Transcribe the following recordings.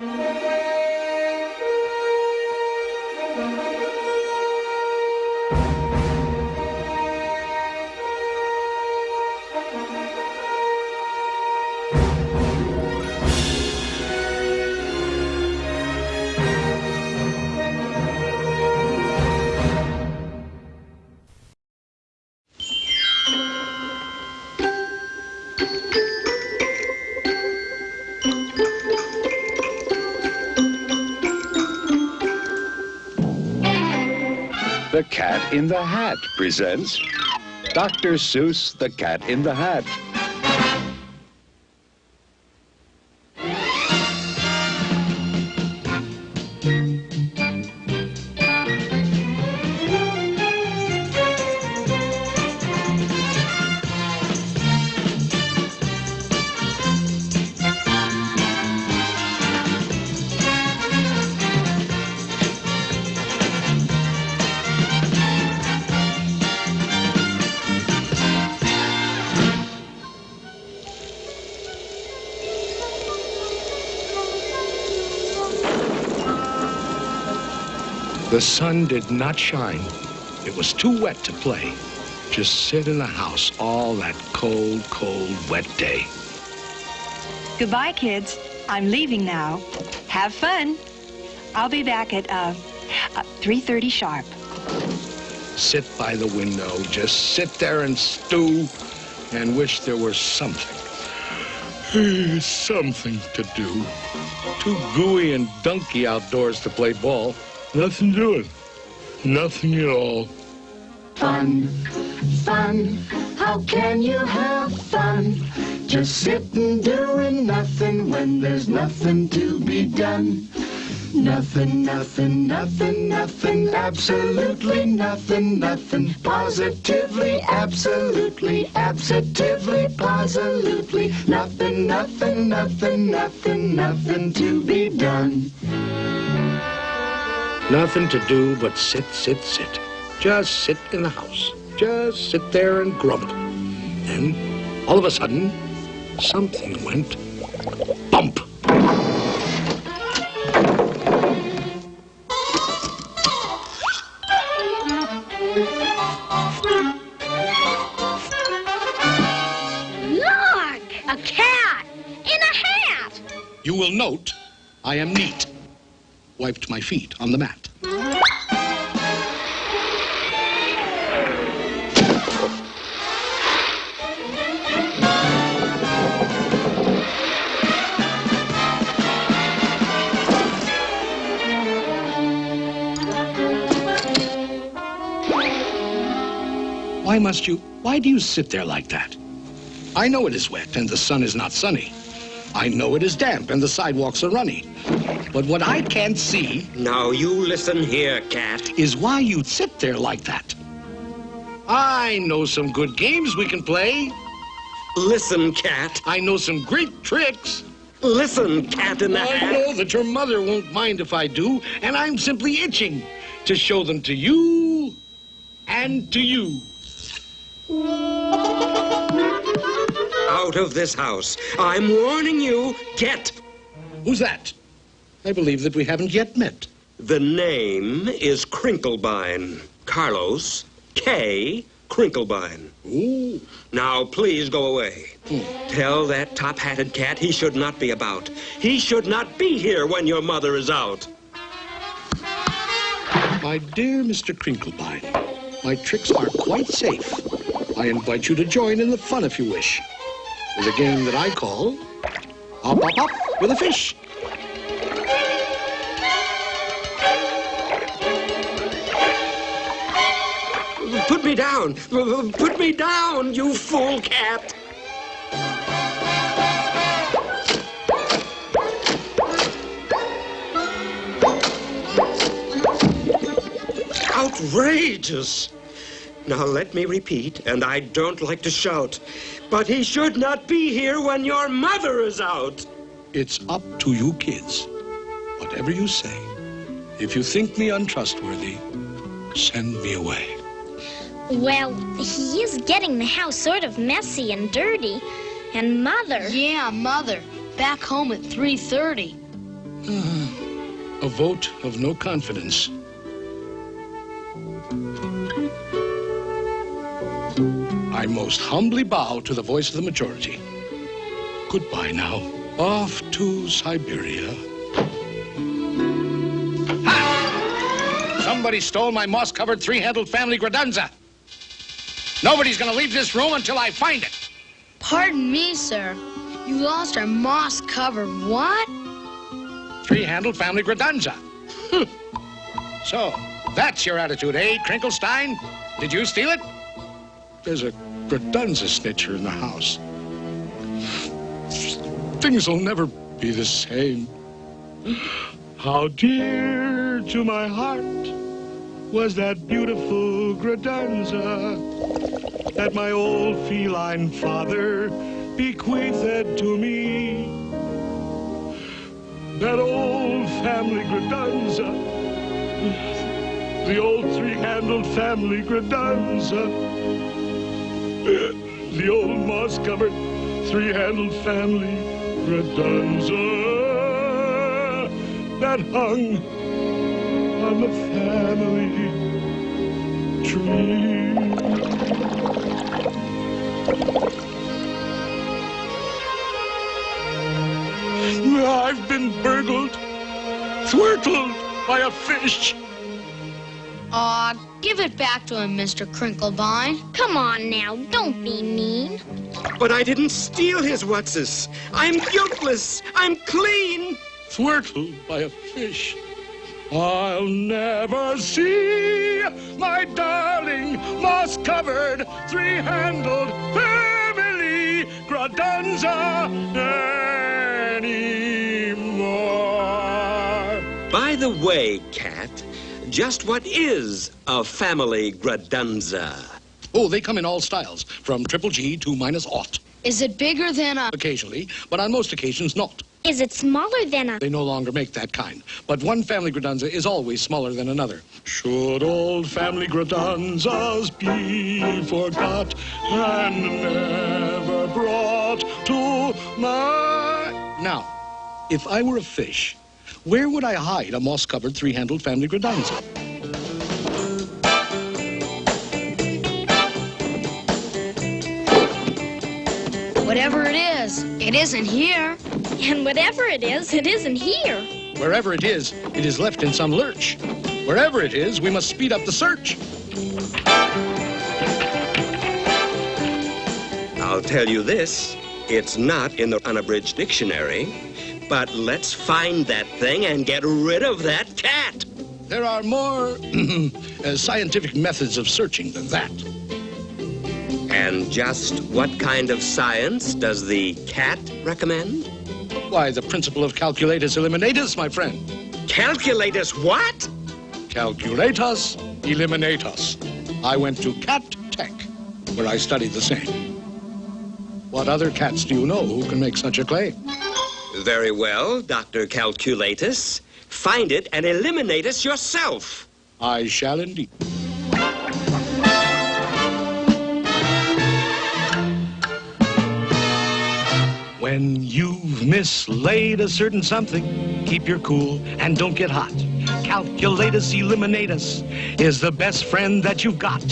The Cat in the Hat presents Dr. Seuss, The Cat in the Hat. The sun did not shine. It was too wet to play. Just sit in the house all that cold, cold, wet day. Goodbye, kids. I'm leaving now. Have fun. I'll be back at 3:30 sharp. Sit by the window, just sit there and stew and wish there were something. Something to do. Too gooey and dunky outdoors to play ball. Nothing doing. Nothing at all. Fun, fun, how can you have fun? Just sitting doing nothing when there's nothing to be done. Nothing, nothing, nothing, nothing, absolutely nothing, nothing, positively, absolutely, absolutely, positively, nothing, nothing, nothing, nothing, nothing to be done. Nothing to do but sit, sit, sit. Just sit in the house. Just sit there and grumble. Then, all of a sudden, something went bump. Look! A cat! In a hat! You will note I am neat. Wiped my feet on the mat. Why do you sit there like that? I know it is wet and the sun is not sunny. I know it is damp and the sidewalks are runny. But what I can't see... Now you listen here, cat. ...is why you'd sit there like that. I know some good games we can play. Listen, cat. I know some great tricks. Listen, cat in the hat. I know that your mother won't mind if I do, and I'm simply itching to show them to you and to you. Out of this house. I'm warning you, get. Who's that? I believe that we haven't yet met. The name is Crinklebine. Carlos K. Crinklebine. Ooh. Now, please go away. Tell that top-hatted cat he should not be about. He should not be here when your mother is out. My dear Mr. Crinklebine, my tricks are quite safe. I invite you to join in the fun if you wish. With a game that I call Hop, Hop, Hop with a Fish. Put me down! Put me down, you fool cat! Outrageous! Now let me repeat, and I don't like to shout, but he should not be here when your mother is out. It's up to you kids. Whatever you say. If you think me untrustworthy, send me away. Well, he is getting the house sort of messy and dirty. And Mother... Yeah, Mother. Back home at 3:30. A vote of no confidence. I most humbly bow to the voice of the majority. Goodbye now. Off to Siberia. Ha! Somebody stole my moss-covered three-handled family gradunza. Nobody's gonna leave this room until I find it. Pardon me, sir. You lost our moss-covered what? Three-handled family gradunza. So, that's your attitude, eh, Crinklestein? Did you steal it? There's a gradunza snitcher in the house. Things will never be the same. How dear to my heart was that beautiful gradunza that my old feline father bequeathed to me. That old family gradunza, the old three-handled family gradunza, the old moss-covered three-handled family gradunza that hung on the family tree. I've been burgled, thwirtled by a fish. Aw, give it back to him, Mr. Crinklebine. Come on now, don't be mean. But I didn't steal his what's-this. I'm guiltless. I'm clean. Thwirtled by a fish. I'll never see my darling moss-covered three-handled family gradunza anymore. By the way, Cat, just what is a family gradunza? Oh, they come in all styles, from triple G to -0. Is it bigger than a... Occasionally, but on most occasions not. Is it smaller than a... They no longer make that kind. But one family gradunza is always smaller than another. Should old family gradunzas be forgot and never brought to my... Now, if I were a fish, where would I hide a moss-covered three-handled family gradunza? Whatever it isn't here. And whatever it isn't here. Wherever it is left in some lurch. Wherever it is, we must speed up the search. I'll tell you this. It's not in the unabridged dictionary. But let's find that thing and get rid of that cat. There are more scientific methods of searching than that. And just what kind of science does the cat recommend? Why, the principle of calculatus eliminatus, my friend. Calculatus what? Calculatus eliminatus. I went to Cat Tech, where I studied the same. What other cats do you know who can make such a claim? Very well, Dr. Calculatus. Find it and eliminate us yourself. I shall indeed. When you've mislaid a certain something, keep your cool and don't get hot. Calculatus eliminatus is the best friend that you've got.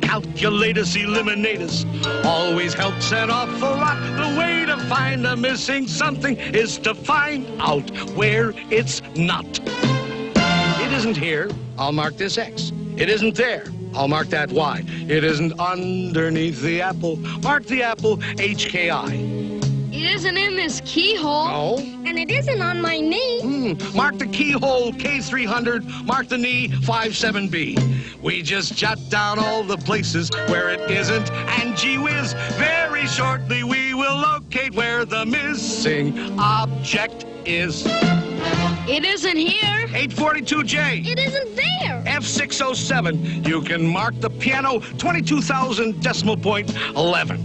Calculatus eliminatus always helps an awful lot. The way to find a missing something is to find out where it's not. It isn't here, I'll mark this X. It isn't there, I'll mark that Y. It isn't underneath the apple, mark the apple HKI. It isn't in this keyhole. No. And it isn't on my knee. Mark the keyhole K300, mark the knee 57B. We just jot down all the places where it isn't, and gee whiz, very shortly we will locate where the missing object is. It isn't here. 842J. It isn't there. F607. You can mark the piano 22,000 decimal point 11.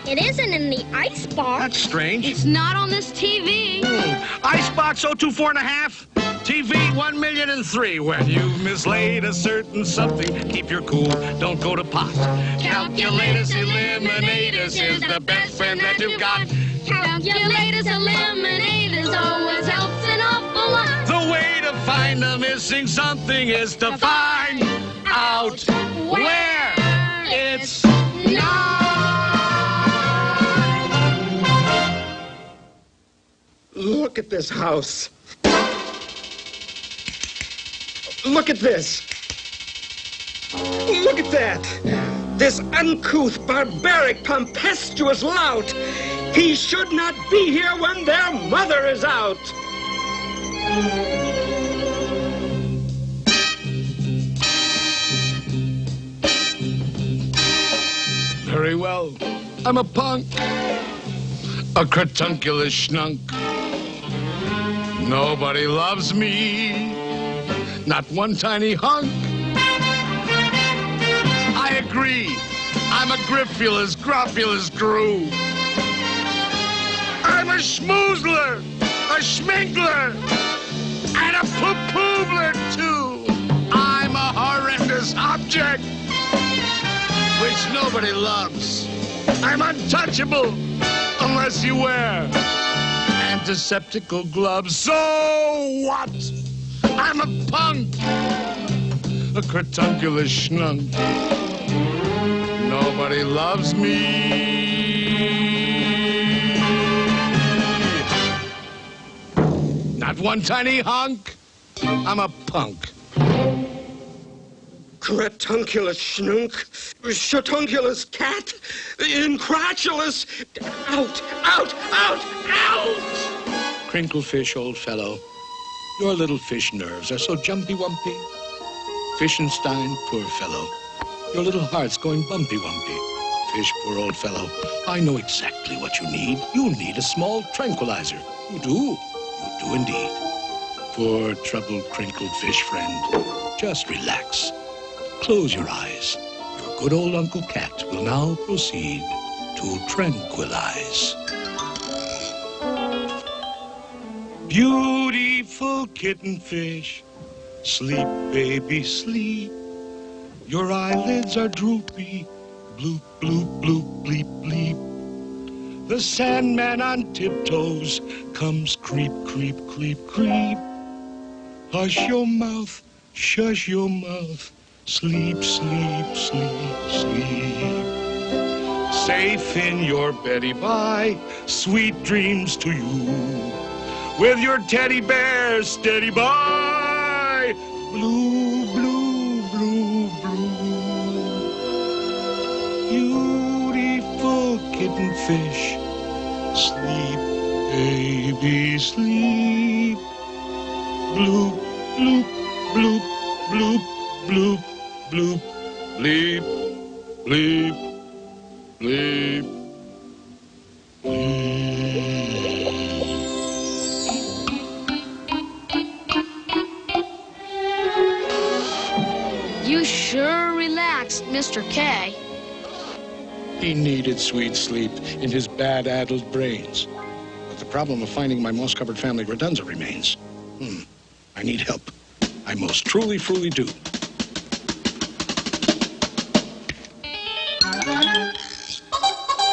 It isn't in the icebox. That's strange. It's not on this TV. Icebox 024.5. TV 1,000,003. When you've mislaid a certain something, keep your cool, don't go to pot. Calculatus eliminatus is the best friend that you've got. Calculatus eliminatus always helps an awful lot. find the missing something is to find out where it's not. Look at this house. Look at this. Look at that. This uncouth, barbaric, tempestuous lout. He should not be here when their mother is out. Very well. I'm a punk. A cratunculous schnunk. Nobody loves me. Not one tiny hunk. I agree. I'm a griffulous, gruffulous crew. I'm a schmoozler, a schminkler, and a poo-poobler, too. I'm a horrendous object, which nobody loves. I'm untouchable unless you wear antiseptical gloves. So what? I'm a punk, a cratunculous schnunk. Nobody loves me. Not one tiny hunk. I'm a punk. Cratunculous schnunk, shatunculous cat, incratulous, out, out, out, out! Crinklefish, old fellow, your little fish nerves are so jumpy-wumpy. Fishenstein, poor fellow, your little heart's going bumpy-wumpy. Fish, poor old fellow, I know exactly what you need. You need a small tranquilizer. You do. You do indeed. Poor, troubled, crinkled fish friend, just relax. Close your eyes. Your good old Uncle Cat will now proceed to tranquilize. Beautiful kitten fish, sleep, baby, sleep. Your eyelids are droopy, bloop, bloop, bloop, bleep, bleep. The Sandman on tiptoes comes creep, creep, creep, creep. Hush your mouth, shush your mouth. Sleep, sleep, sleep, sleep. Safe in your beddy by, sweet dreams to you. With your teddy bear steady by. Blue, blue, blue, blue. Beautiful kitten fish. Sleep, baby, sleep. Bloop, bloop, bloop, bloop, bloop. Bloop, bleep, bleep, bleep, bleep. You sure relaxed, Mr. K. He needed sweet sleep in his bad-addled brains. But the problem of finding my moss-covered family redunza remains. I need help. I most truly do.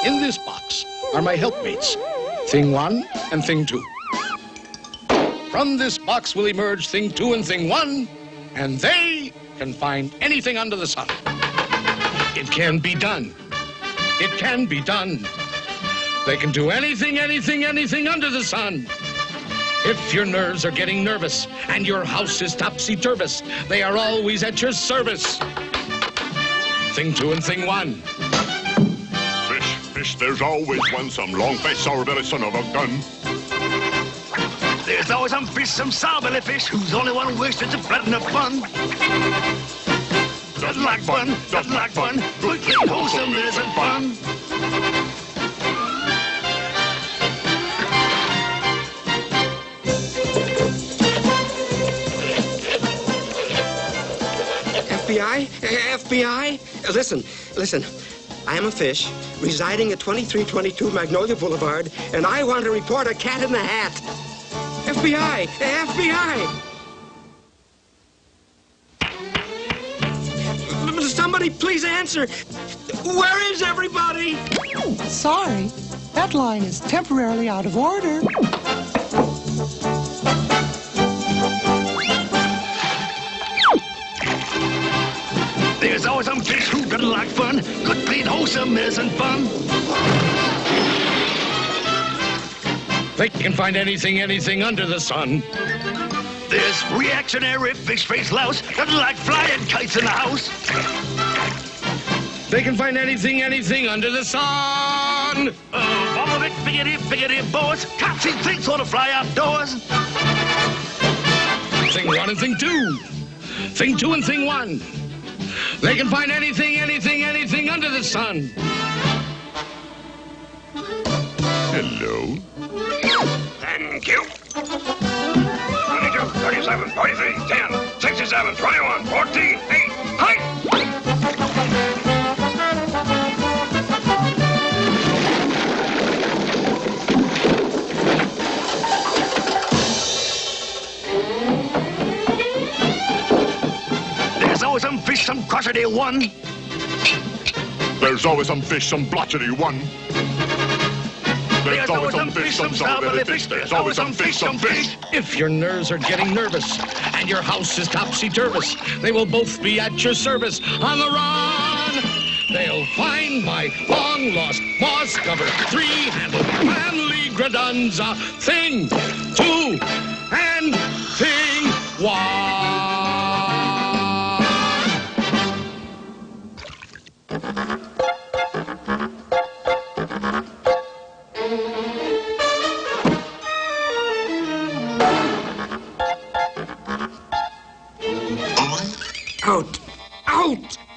In this box are my helpmates, Thing 1 and Thing 2. From this box will emerge Thing 2 and Thing 1, and they can find anything under the sun. It can be done. It can be done. They can do anything, anything, anything under the sun. If your nerves are getting nervous and your house is topsy-turvous, they are always at your service. Thing 2 and Thing 1. Fish, there's always one, some long-faced, sour-belly son of a gun. There's always some fish, some sour-belly fish, who's the only one who wishes to flatten up fun. Doesn't like fun, doesn't like fun, but can't wholesome isn't fun. FBI? FBI? Listen. I am a fish residing at 2322 Magnolia Boulevard, and I want to report a cat in the hat. FBI! FBI! Somebody please answer. Where is everybody? Sorry, that line is temporarily out of order. isn't fun. They can find anything under the sun. This reactionary fish-faced louse doesn't like flying kites in the house. They can find anything under the sun. Bumblebee, biggity, boys. Can't see things on to fly outdoors. Thing one and thing two. Thing two and thing one. They can find anything under the sun. Hello. Thank you. 22, 37, 43, 10, 67, 21, 14, 8, height! There's always some fish, some crotchety one. There's always some fish, some blotchety one. There's always some fish, some sour fish. There's always some fish, some fish. If your nerves are getting nervous and your house is topsy-turvous, they will both be at your service on the run. They'll find my long-lost moss-covered three-handled manly gradunza thing two and thing one.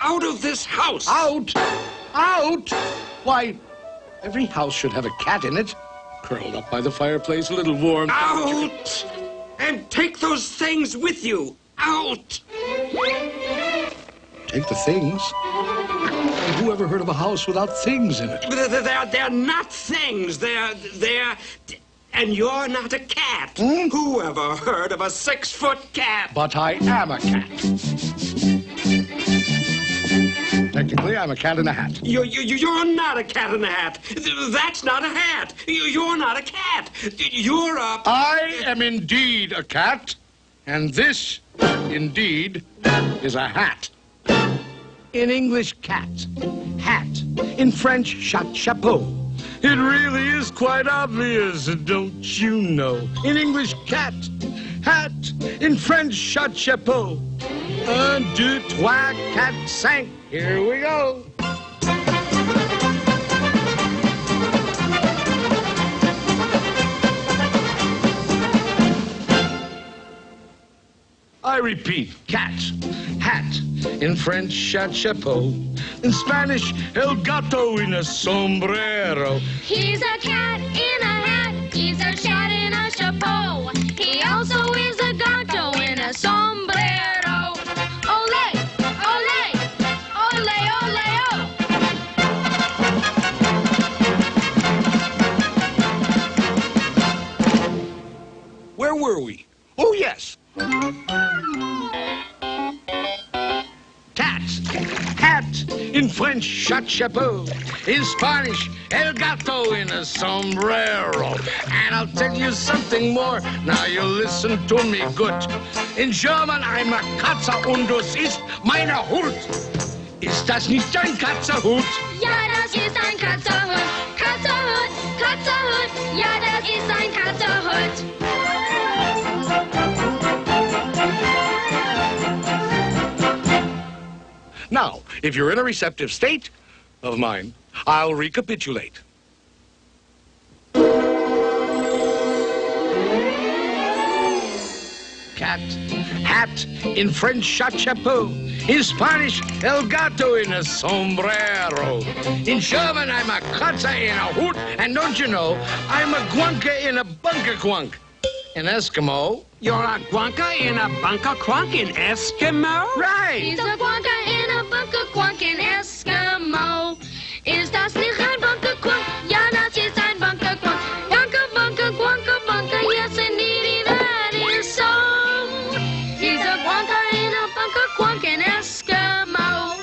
Out of this house! Out! Why, every house should have a cat in it. Curled up by the fireplace, a little warm. Out! And take those things with you! Out! Take the things? Who ever heard of a house without things in it? They're not things. They're... And you're not a cat. Who ever heard of a 6-foot cat? But I am a cat. Technically, I'm a cat in a hat. You're not a cat in a hat. That's not a hat. You're not a cat. You're a... I am indeed a cat, and this, indeed, is a hat. In English, cat. Hat. In French, chapeau. It really is quite obvious, don't you know? In English, cat. Hat. In French, chapeau. 1, 2, 3, 4, 5. Here we go. I repeat, cat, hat. In French, chapeau. In Spanish, el gato in a sombrero. He's a cat in a hat. He's a cat in a chapeau. He also is a gato in a sombrero. Ole, ole, ole, ole, oh. Where were we? Oh, yes. Tat, hat, in French, chapeau. In Spanish, el gato in a sombrero. And I'll tell you something more. Now you listen to me good. In German, I'm a Katze und das ist meine Hut. Ist das nicht ein Katzerhut? Ja, das ist ein Katzerhut. Katzerhut, Katzerhut. Ja, das ist ein Katzerhut. Now, if you're in a receptive state of mind, I'll recapitulate. Cat, hat, in French, chapeau. In Spanish, el gato in a sombrero. In German, I'm a Katze in a hoot. And don't you know, I'm a guanka in a bunker quunk. In Eskimo, You're a guanka in a bunker crunk in Eskimo? right. He's a guanka in a bunker quunk in Eskimo. Ist das nicht ein bunker quunk? Ja, das ist ein bunker quunk. Bunker, bunker, guanka, bunker. Yes, indeed, that is so. He's a guanka in a bunker quunk in Eskimo.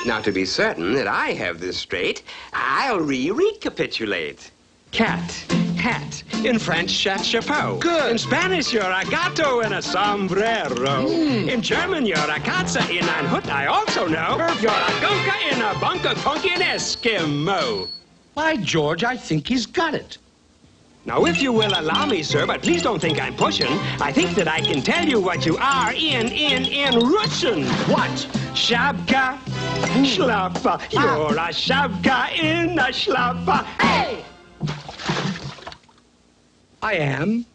Now, to be certain that I have this straight, I'll recapitulate. Cat, hat, In French, chapeau. Good. In Spanish, you're a gato in a sombrero. In German, you're a Katze in ein Hut, I also know. You're a gonka in a bunka funky in Eskimo. By George, I think he's got it. Now, if you will allow me, sir, but please don't think I'm pushing, I think that I can tell you what you are in Russian. What? Shabka, shlappa. You're a shabka in a shlappa. Hey! I am?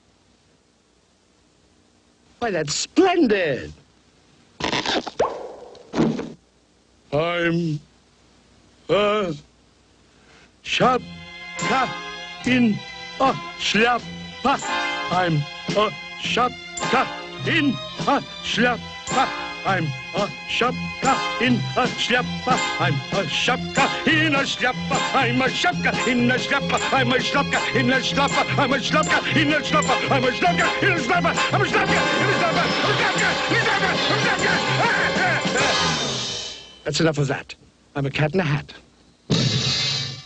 Why, that's splendid. I'm a shapka in a shlappa. I'm a shapka in a shlappa. I'm a shapka in a shlappa. I'm a shapka in a shlappa. I'm a shapka in a shlappa. I'm a shapka in a shlappa. I'm a shapka in a shlappa. I'm a shapka in a shlappa. I'm a shapka in a shlappa. That's enough of that. I'm a cat in a hat.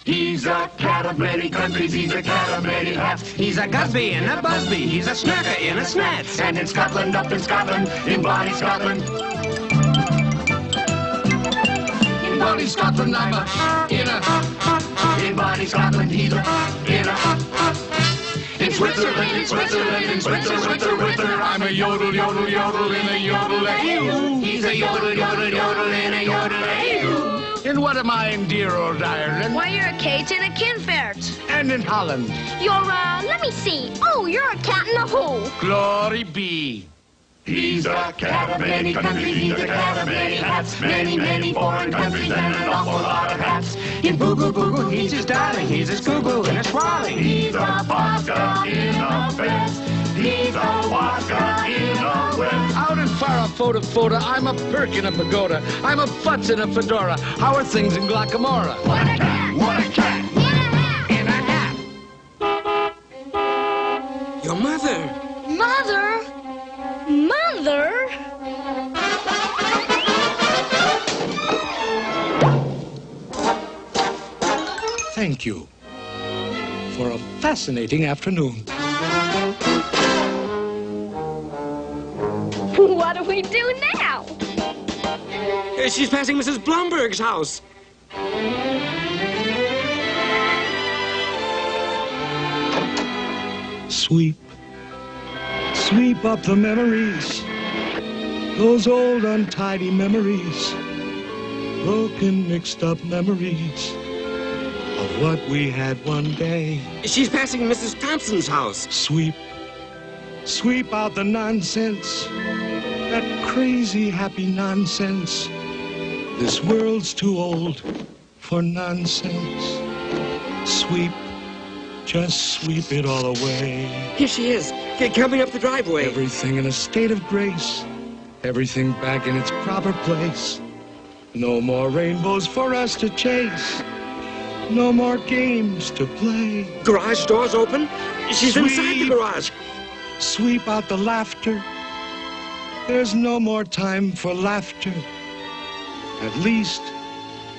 He's a cat of many countries, he's a cat of many hats. He's a Gusby and a Busby, he's a snurker in a snats. And in Scotland, up in Scotland, in Bonnie Scotland. In Bonnie Scotland, I'm a inner. In Bonnie Scotland, he's a inner. In Switzerland, in Switzerland, in Switzerland, I'm a yodel, yodel, yodel in a yodel. He's a yodel, yodel, yodel in a yodel. And what am I in dear old Ireland? Why, you're a Kate and a Kinfert. And in Holland. You're, let me see. Oh, you're a cat in a hole. Glory be. He's a cat of many countries, he's a cat of many hats. Many, many foreign countries and an awful lot of hats. In Boo Boo Boo, he's his darling, he's his Goo Goo and a Swally. He's a vodka in a vest. He's a vodka in a vest. Out in Farah, I'm a perk in a pagoda. I'm a futz in a fedora. How are things in Glockamora? What a cat! What a cat! In a hat. Your mother. Mother? Mother? Thank you for a fascinating afternoon. What do we do now? She's passing Mrs. Blumberg's house. Sweep, sweep up the memories, those old untidy memories, broken, mixed up memories of what we had one day. She's passing Mrs. Thompson's house. Sweep, sweep out the nonsense, that crazy happy nonsense. This world's too old for nonsense. Sweep, just sweep it all away. Here she is, coming up the driveway. Everything in a state of grace, everything back in its proper place. No more rainbows for us to chase, no more games to play. Garage door's open. She's Sweep. inside the garage. Sweep out the laughter. There's no more time for laughter. At least,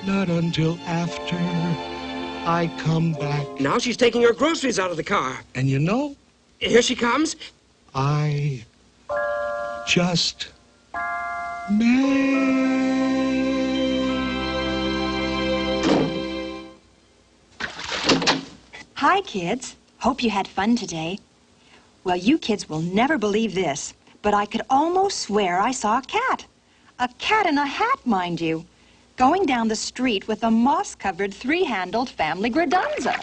not until after I come back. Now she's taking her groceries out of the car. And you know, Here she comes. I just may. Hi, kids. Hope you had fun today. Well, you kids will never believe this, but I could almost swear I saw a cat. A cat in a hat, mind you, going down the street with a moss-covered, three-handled family gradunza.